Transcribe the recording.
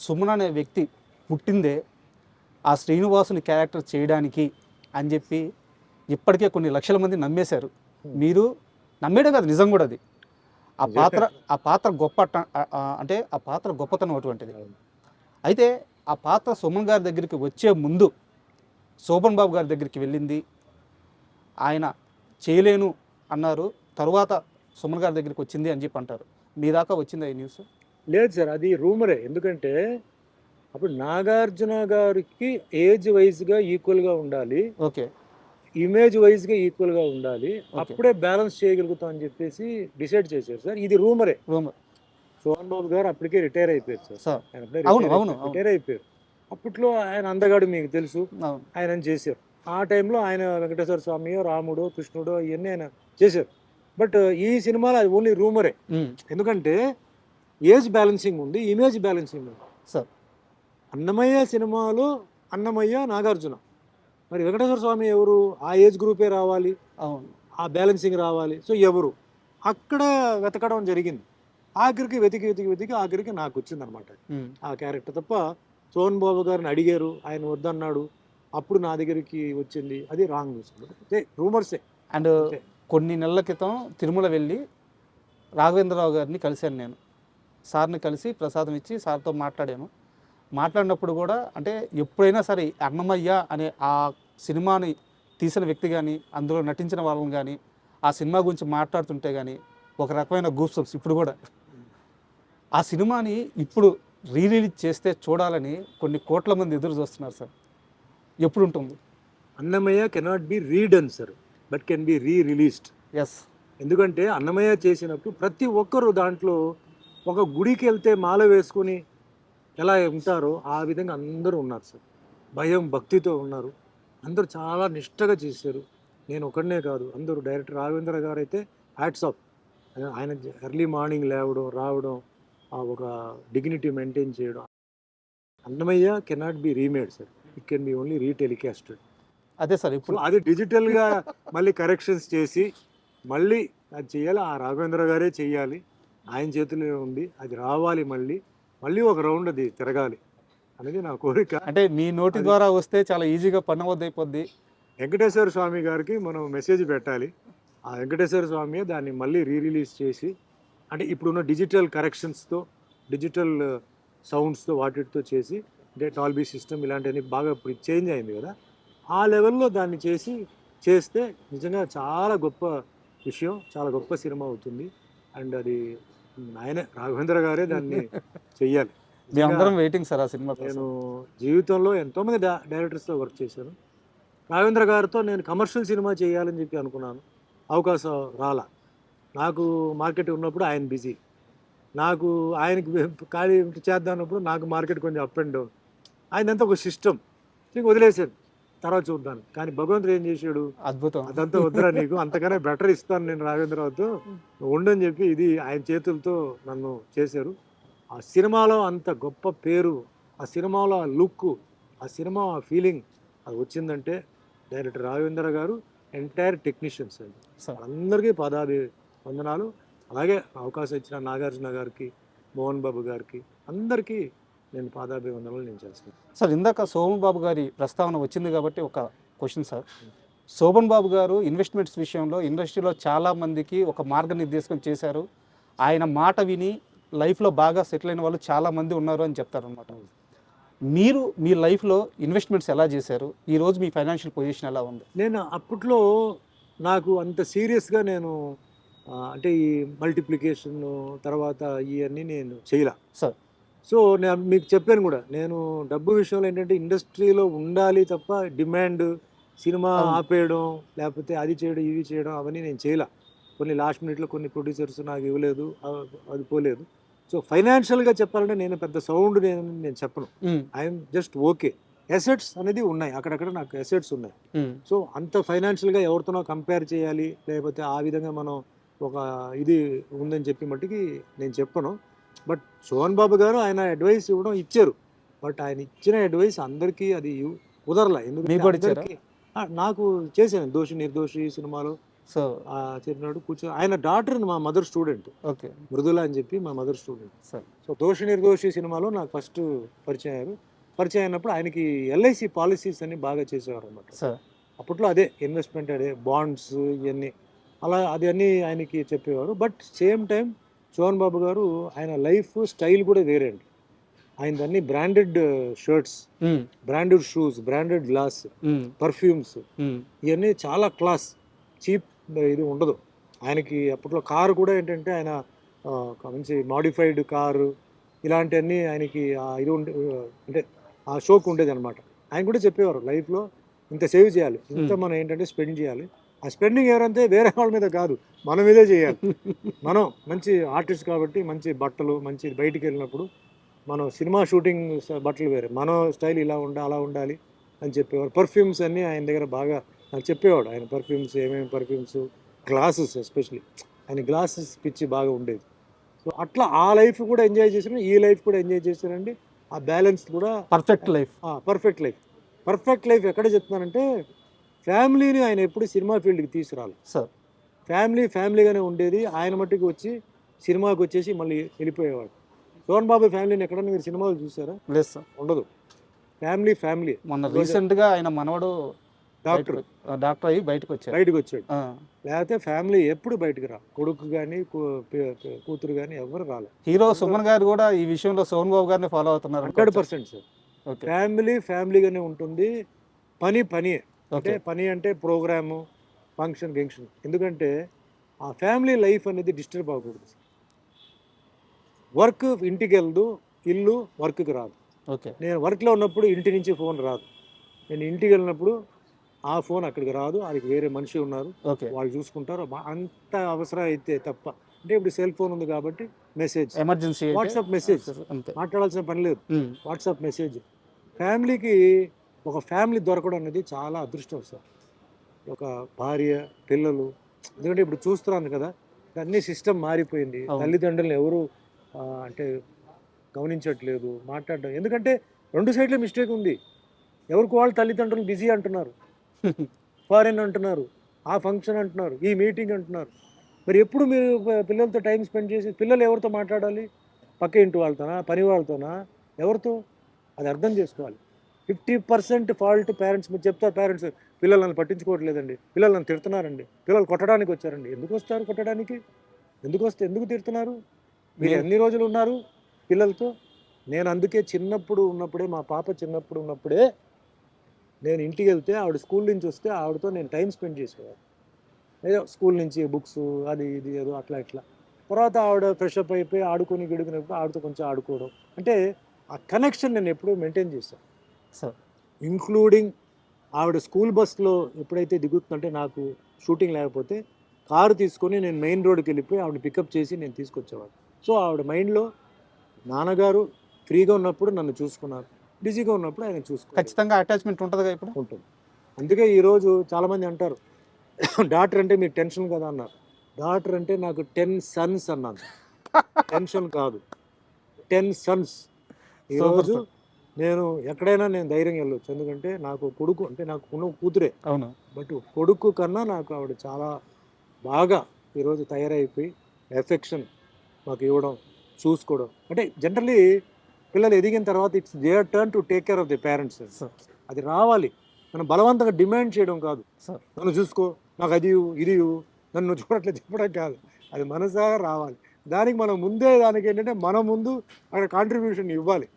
సుమన్ అనే వ్యక్తి పుట్టిందే ఆ శ్రీనివాసుని క్యారెక్టర్ చేయడానికి అని చెప్పి ఇప్పటికే కొన్ని లక్షల మంది నమ్మేశారు. మీరు నమ్మేయడం కాదు, నిజం కూడా అది. ఆ పాత్ర గొప్ప అంటే ఆ పాత్ర గొప్పతనం అటువంటిది. అయితే ఆ పాత్ర సుమన్ గారి దగ్గరికి వచ్చే ముందు శోభన్ బాబు గారి దగ్గరికి వెళ్ళింది, ఆయన చేయలేను అన్నారు. తరువాత సుమన్ గారి దగ్గరికి వచ్చింది అని చెప్పి అంటారు. మీ దాకా వచ్చింది ఈ న్యూస్? లేదు సార్, అది రూమరే. ఎందుకంటే అప్పుడు నాగార్జున గారికి ఏజ్ వైజ్గా ఈక్వల్గా ఉండాలి, ఓకే, ఇమేజ్ వైజ్గా ఈక్వల్గా ఉండాలి, అప్పుడే బ్యాలెన్స్ చేయగలుగుతాం అని చెప్పేసి డిసైడ్ చేశారు సార్. ఇది రూమరే. సోహన్ బాబు గారు అప్పటికే రిటైర్ అయిపోయారు సార్. ఆయన రిటైర్ అయిపోయారు. అప్పట్లో ఆయన అందగాడు మీకు తెలుసు, ఆయన చేశారు. ఆ టైంలో ఆయన వెంకటేశ్వర స్వామి, రాముడు, కృష్ణుడు ఇవన్నీ ఆయన చేశారు. బట్ ఈ సినిమాలో అది ఓన్లీ రూమరే. ఎందుకంటే ఏజ్ బ్యాలెన్సింగ్ ఉంది, ఇమేజ్ బ్యాలెన్సింగ్ ఉంది సార్. అన్నమయ్య సినిమాలో అన్నమయ్య, నాగార్జున, మరి వెంకటేశ్వర స్వామి ఎవరు? ఆ ఏజ్ గ్రూపే రావాలి, ఆ బ్యాలెన్సింగ్ రావాలి. సో ఎవరు అక్కడ వెతకడం జరిగింది. ఆఖరికి వెతికి ఆఖరికి నాకు వచ్చింది అనమాట ఆ క్యారెక్టర్. తప్ప సోహన్ బాబు గారిని అడిగారు, ఆయన వద్దన్నాడు, అప్పుడు నా దగ్గరికి వచ్చింది. అది రాంగ్ న్యూస్, రూమర్సే. అండ్ కొన్ని నెలల క్రితం తిరుమల వెళ్ళి రాఘవేంద్రరావు గారిని కలిశాను నేను. సార్ని కలిసి ప్రసాదం ఇచ్చి సార్తో మాట్లాడినప్పుడు కూడా అంటే ఎప్పుడైనా సరే అన్నమయ్య అనే ఆ సినిమాని తీసిన వ్యక్తి కానీ, అందులో నటించిన వాళ్ళని కానీ, ఆ సినిమా గురించి మాట్లాడుతుంటే కానీ ఒక రకమైన గూస్బంప్స్. ఇప్పుడు కూడా ఆ సినిమాని ఇప్పుడు రిలీజ్ చేస్తే చూడాలని కొన్ని కోట్ల మంది ఎదురు చూస్తున్నారు సార్. ఎప్పుడు ఉంటుంది? Annamayya cannot be redone sir, but can be rereleased. Yes. ఎందుకంటే అన్నమయ్య చేసినప్పుడు ప్రతి ఒక్కరు దాంట్లో ఒక గుడికి వెళ్తే మాల వేసుకొని ఎలా ఉంటారో ఆ విధంగా అందరూ ఉన్నారు సార్. భయం భక్తితో ఉన్నారు, అందరూ చాలా నిష్టగా చేశారు. నేను ఒకడనే కాదు, అందరూ. డైరెక్టర్ రాఘవేంద్ర గారు అయితే హ్యాట్స్ ఆఫ్. ఆయన ఎర్లీ మార్నింగ్ రావడం, ఆ ఒక డిగ్నిటీ మెయింటైన్ చేయడం. Annamayya cannot be remade sir, it can be only retelecasted. అదే సార్, ఇప్పుడు అది డిజిటల్గా మళ్ళీ కరెక్షన్స్ చేసి మళ్ళీ అది చేయాలి. ఆ రాఘవేంద్ర గారే చెయ్యాలి, ఆయన చేతిలో ఉంది. అది రావాలి, మళ్ళీ ఒక రౌండ్ అది తిరగాలి అనేది నా కోరిక. అంటే మీ నోటి ద్వారా వస్తే చాలా ఈజీగా పని అయిపోద్ది. వెంకటేశ్వర స్వామి గారికి మనం మెసేజ్ పెట్టాలి. ఆ వెంకటేశ్వర స్వామి దాన్ని మళ్ళీ రీరిలీజ్ చేసి, అంటే ఇప్పుడున్న డిజిటల్ కరెక్షన్స్తో, డిజిటల్ సౌండ్స్తో, వాటితో చేసి, అంటే డాల్బీ సిస్టమ్ ఇలాంటివన్నీ బాగా ఇప్పుడు చేంజ్ అయింది కదా, ఆ లెవెల్లో దాన్ని చేస్తే నిజంగా చాలా గొప్ప విషయం, చాలా గొప్ప సినిమా అవుతుంది. అండ్ అది ఆయనే, రాఘవేంద్ర గారే దాన్ని చెయ్యాలి. మేమందరం వెయిటింగ్ సార్ ఆ సినిమా. నేను జీవితంలో ఎంతోమంది డైరెక్టర్స్తో వర్క్ చేశాను. రాఘవేంద్ర గారితో నేను కమర్షియల్ సినిమా చేయాలని చెప్పి అనుకున్నాను, అవకాశం రాలా. నాకు మార్కెట్ ఉన్నప్పుడు ఆయన బిజీ, నాకు ఆయనకి ఖాళీ చేద్దాం అన్నప్పుడు నాకు మార్కెట్ కొంచెం అప్ అండ్ డౌన్. ఆయనంతా ఒక సిస్టమ్, నీకు వదిలేసాను, తర్వాత చూద్దాను. కానీ భగవంతుడు ఏం చేశాడు, అద్భుతం, అదంతా వద్దురా నీకు, అంతకన్నా బెటర్ ఇస్తాను నేను రాఘవేంద్రరావుతో, ఉండని చెప్పి ఇది ఆయన చేతులతో నన్ను చేశారు. ఆ సినిమాలో అంత గొప్ప పేరు, ఆ సినిమాలో ఆ లుక్, ఆ సినిమా ఆ ఫీలింగ్ అది వచ్చిందంటే డైరెక్టర్ రాఘవేంద్ర గారు, ఎంటైర్ టెక్నీషియన్స్ అండి, అందరికీ వందనాలు. అలాగే అవకాశం ఇచ్చిన నాగార్జున గారికి, మోహన్ బాబు గారికి, అందరికీ నేను పాదాభివందనాలు నేను చేస్తాను సార్. ఇందాక శోభన్ బాబు గారి ప్రస్తావన వచ్చింది కాబట్టి ఒక క్వశ్చన్ సార్. శోభన్ బాబు గారు ఇన్వెస్ట్మెంట్స్ విషయంలో ఇండస్ట్రీలో చాలామందికి ఒక మార్గనిర్దేశం చేశారు. ఆయన మాట విని లైఫ్లో బాగా సెటిల్ అయిన వాళ్ళు చాలామంది ఉన్నారు అని చెప్తారనమాట. మీరు మీ లైఫ్లో ఇన్వెస్ట్మెంట్స్ ఎలా చేశారు? ఈరోజు మీ ఫైనాన్షియల్ పొజిషన్ ఎలా ఉంది? నేను అప్పట్లో నాకు అంత సీరియస్గా నేను అంటే ఈ మల్టిప్లికేషన్ తర్వాత ఇవన్నీ నేను చేయలే సార్. సో నేను మీకు చెప్పాను కూడా, నేను డబ్బు విషయంలో ఏంటంటే ఇండస్ట్రీలో ఉండాలి తప్ప డిమాండ్, సినిమా ఆపేయడం, లేకపోతే అది చేయడం ఇది చేయడం అవన్నీ నేను చేయలే. కొన్ని లాస్ట్ మినిట్లో కొన్ని ప్రొడ్యూసర్స్ నాకు ఇవ్వలేదు, అది పోలేదు. సో ఫైనాన్షియల్గా చెప్పాలంటే నేను పెద్ద సౌండ్ నేను చెప్పను, ఐఎమ్ జస్ట్ ఓకే. అసెట్స్ అనేది ఉన్నాయి, అక్కడక్కడ నాకు అసెట్స్ ఉన్నాయి. సో అంత ఫైనాన్షియల్గా ఎవరితోనో కంపేర్ చేయాలి, లేకపోతే ఆ విధంగా మనం ఒక ఇది ఉందని చెప్పి మట్టుకి నేను చెప్పను. బట్ సోహన్ బాబు గారు ఆయన అడ్వైస్ ఇచ్చారు, బట్ ఆయన ఇచ్చిన అడ్వైస్ అందరికీ అది కుదరలే. ఎందుకంటే నాకు చేశాను దోషి నిర్దోషి సినిమాలో సో చెప్పినాడు కూర్చో. ఆయన డాటర్ మా మదర్ స్టూడెంట్, ఓకే మృదుల అని చెప్పి మా మదర్ స్టూడెంట్. సార్. సో దోషి నిర్దోషి సినిమాలో నాకు ఫస్ట్ పరిచయం అయ్యారు. పరిచయం అయినప్పుడు ఆయనకి ఎల్ఐసి పాలసీస్ అన్ని బాగా చేసేవారు అనమాట. సార్ అప్పట్లో అదే ఇన్వెస్ట్మెంట్, అదే బాండ్స్ ఇవన్నీ అలా అది అన్నీ ఆయనకి చెప్పేవారు. But same time Sohan Babu garu ఆయన లైఫ్ స్టైల్ కూడా వేరే అండి. ఆయనదన్నీ branded shirts, branded shoes, branded glass, perfumes, ఇవన్నీ చాలా క్లాస్, చీప్ ఇది ఉండదు ఆయనకి. అప్పట్లో కారు కూడా ఏంటంటే ఆయన మంచి మాడిఫైడ్ కారు ఇలాంటివన్నీ ఆయనకి ఇది ఉండే, అంటే ఆ షోక్ ఉండేది అనమాట. ఆయన కూడా చెప్పేవారు లైఫ్లో ఇంత సేవ్ చేయాలి, ఇంత మనం ఏంటంటే స్పెండ్ చేయాలి. ఆ స్పెండింగ్ ఎవరంటే వేరే వాళ్ళ మీద కాదు, మన మీదే చేయాలి. మనం మంచి ఆర్టిస్ట్ కాబట్టి మంచి బట్టలు, మంచి బయటికి వెళ్ళినప్పుడు మనం సినిమా షూటింగ్ బట్టలు వేరే, మన స్టైల్ ఇలా ఉండాలి, అలా ఉండాలి అని చెప్పేవారు. పర్ఫ్యూమ్స్ అన్నీ ఆయన దగ్గర బాగా నాకు చెప్పేవాడు. ఆయన పర్ఫ్యూమ్స్, ఏమేమి పర్ఫ్యూమ్స్, గ్లాసెస్, ఎస్పెషలీ ఆయన గ్లాసెస్ పిచ్చి బాగా ఉండేది. సో అట్లా ఆ లైఫ్ కూడా ఎంజాయ్ చేశాను, ఈ లైఫ్ కూడా ఎంజాయ్ చేశానండి. ఆ బ్యాలెన్స్ కూడా perfect life. Perfect life. Perfect life ఎక్కడ చెప్తున్నానంటే ఫ్యామిలీని ఆయన ఎప్పుడు సినిమా ఫీల్డ్కి తీసుకురాలి. సార్ ఫ్యామిలీగానే ఉండేది. ఆయన మట్టుకు వచ్చి సినిమాకి వచ్చేసి మళ్ళీ వెళ్ళిపోయేవాడు. సోహన్ బాబు ఫ్యామిలీని ఎక్కడన్నా మీరు సినిమాలు చూసారా? లేదు సార్, ఉండదు. ఫ్యామిలీ. మొన్న రీసెంట్ గా ఆయన మనవడు డాక్టర్ అయ్యి బయటకు వచ్చాడు. లేకపోతే ఫ్యామిలీ ఎప్పుడు బయటకు రా, కొడుకు కానీ కూతురు కానీ ఎవరు రాలేదు. హీరో సుమన్ గారు కూడా ఈ విషయంలో సోహన్ బాబు గారిని ఫాలో అవుతున్నారు. 100% సార్. ఫ్యామిలీగానే ఉంటుంది. పని అంటే పని అంటే ప్రోగ్రాము, ఫంక్షన్. ఎందుకంటే ఆ ఫ్యామిలీ లైఫ్ అనేది డిస్టర్బ్ అవ్వకూడదు. వర్క్ ఇంటికి వెళ్దు, ఇల్లు వర్క్కి రాదు. ఓకే, నేను వర్క్లో ఉన్నప్పుడు ఇంటి నుంచి ఫోన్ రాదు, నేను ఇంటికి వెళ్ళినప్పుడు ఆ ఫోన్ అక్కడికి రాదు. వాళ్ళకి వేరే మనిషి ఉన్నారు, వాళ్ళు చూసుకుంటారు. అంత అవసరం అయితే తప్ప. అంటే ఇప్పుడు సెల్ ఫోన్ ఉంది కాబట్టి మెసేజ్, ఎమర్జెన్సీ, వాట్సాప్ మెసేజ్, మాట్లాడాల్సిన పని లేదు, వాట్సాప్ మెసేజ్. ఫ్యామిలీకి ఒక ఫ్యామిలీ దొరకడం అనేది చాలా అదృష్టం సార్. ఒక భార్య, పిల్లలు. ఎందుకంటే ఇప్పుడు చూస్తున్నాను కదా, అన్ని సిస్టమ్ మారిపోయింది. తల్లిదండ్రులను ఎవరు అంటే గమనించట్లేదు, మాట్లాడడం. ఎందుకంటే 2 సైడ్ల మిస్టేక్ ఉంది. ఎవరికి వాళ్ళు తల్లిదండ్రులు బిజీ అంటున్నారు, ఫారెన్ అంటున్నారు, ఆ ఫంక్షన్ అంటున్నారు, ఈ మీటింగ్ అంటున్నారు. మరి ఎప్పుడు మీరు పిల్లలతో టైం స్పెండ్ చేసి, పిల్లలు ఎవరితో మాట్లాడాలి? పక్క ఇంటి వాళ్ళతోనా, పని వాళ్ళతోనా, ఎవరితో? అది అర్థం చేసుకోవాలి. 50% ఫాల్ట్ పేరెంట్స్. మీరు చెప్తారు పేరెంట్స్ పిల్లలు నన్ను పట్టించుకోవట్లేదండి, పిల్లలు నన్ను తిడుతున్నారండి, పిల్లలు కొట్టడానికి వచ్చారండి. ఎందుకు వస్తారు కొట్టడానికి? ఎందుకు తిడుతున్నారు? మీరు ఎన్ని రోజులు ఉన్నారు పిల్లలతో? నేను అందుకే ఉన్నప్పుడే మా పాప చిన్నప్పుడు ఉన్నప్పుడే నేను ఇంటికి వెళ్తే ఆవిడ స్కూల్ నుంచి వస్తే ఆవిడతో నేను టైం స్పెండ్ చేసేవాడు. ఏదో స్కూల్ నుంచి బుక్స్ అది ఇది ఏదో అట్లా ఇట్లా. తర్వాత ఆవిడ ఫ్రెష్ అప్ అయిపోయి గిడుకునేప్పుడు ఆవిడతో కొంచెం ఆడుకోవడం. అంటే ఆ కనెక్షన్ నేను ఎప్పుడూ మెయింటైన్ చేశాను సార్. ఇంక్లూడింగ్ ఆవిడ స్కూల్ బస్లో ఎప్పుడైతే దిగుతుందంటే, నాకు షూటింగ్ లేకపోతే కారు తీసుకొని నేను మెయిన్ రోడ్కి వెళ్ళిపోయి ఆవిడ పికప్ చేసి నేను తీసుకొచ్చేవాడు. సో ఆవిడ మైండ్లో నాన్నగారు ఫ్రీగా ఉన్నప్పుడు నన్ను చూసుకున్నారు, బిజీగా ఉన్నప్పుడు ఆయన చూసుకున్నారు. ఖచ్చితంగా అటాచ్మెంట్ ఉంటుంది ఇప్పుడు ఉంటుంది. అందుకే ఈరోజు చాలామంది అంటారు డాక్టర్ అంటే మీకు టెన్షన్ కదా అన్నారు. డాక్టర్ అంటే నాకు 10 సన్స్ అన్నాను. టెన్షన్ కాదు, 10 సన్స్. ఈరోజు నేను ఎక్కడైనా నేను ధైర్యంగా వెళ్ళొచ్చు. ఎందుకంటే నాకు కొడుకు అంటే నాకు ఉన్న కూతురే. అవును. బట్ కొడుకు కన్నా నాకు ఆవిడ చాలా బాగా ఈరోజు తయారైపోయి ఎఫెక్షన్ మాకు ఇవ్వడం, చూసుకోవడం. అంటే జనరల్లీ పిల్లలు ఎదిగిన తర్వాత it's their turn to take care of the parents. అది రావాలి. మనం బలవంతంగా డిమాండ్ చేయడం కాదు. నన్ను చూసుకో, నాకు అది ఇది నన్ను చూడట్లేదు చెప్పడం కాదు. అది మనసాగా రావాలి. దానికి మనం ముందే దానికి ఏంటంటే మనం ముందు అక్కడ కాంట్రిబ్యూషన్ ఇవ్వాలి.